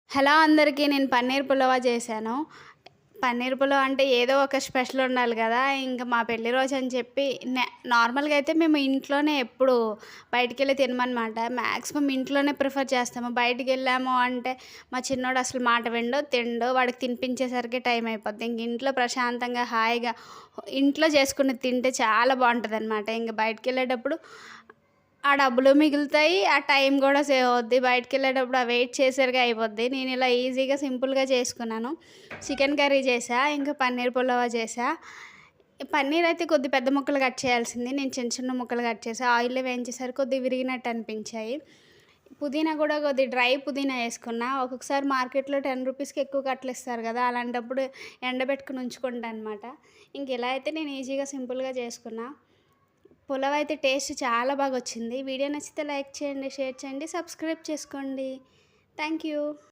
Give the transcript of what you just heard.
Hello అందరికీ. నేను పన్నీర్ పులావా చేశాను. పన్నీర్ పులావ్ అంటే ఏదో ఒక స్పెషల్ ఉండాలి కదా! ఇంక మా పెళ్లి రోజని చెప్పి నార్మల్‌గా అయితే మేము ఇంట్లోనే ఎప్పుడు బయటికెళ్ళి తినమనమాట. మాక్సిమం ఇంట్లోనే ప్రిఫర్ చేస్తాము. బయటికెళ్ళాము అంటే మా చిన్నోడు అసలు మాట వినడు, తినడు. వాడికి తినిపించేసరికి టైం అయిపోద్ది. ఇంక ఇంట్లో ప్రశాంతంగా హాయిగా ఇంట్లో చేసుకున్నది తింటే చాలా బావుంటదనమాట. ఇంక బయటికెళ్ళేటప్పుడు ఆ డబ్బులు మిగులుతాయి. ఆ టైం గూడా సేవ్ అవుద్ది. బయటికెళ్ళేటప్పుడు ఆ వెయిట్ చేసేసరికి అయిపోద్ది. నేనిలా ఈజీగా, సింపుల్‌గా చేసుకున్నాను. చికెన్ కర్రీ చేశా, ఇంకా పన్నీర్ పులావా చేశా. పన్నీర్ అయితే కొద్ది పెద్ద ముక్కలు కట్ చేయాల్సింది. నేను చిన్న చిన్న ముక్కలు కట్ చేశా. ఆయిల్‌లో వేయించేసరికి కొద్దిగా విరిగినట్టు అనిపించాయి. పుదీనా గూడా కొద్దిగా డ్రై పుదీనా యేసుకున్నా. ఒక్కొక్కసారి మార్కెట్‌లో రూ. 10కి ఎక్కువ కట్టలిస్తారు గదా! అలాంటప్పుడు ఎండబెట్టుకొని ఉంచుకుంటా అనమాట. ఇంకిలా అయితే నేను ఈజీగా, సింపుల్‌గా చేసుకున్నా. పులావ్ అయితే టేస్ట్ చాలా బాగొచ్చింది. వీడియో నచ్చితే లైక్ చేయండి, షేర్ చేయండి, సబ్స్క్రైబ్ చేసుకోండి. Thank you.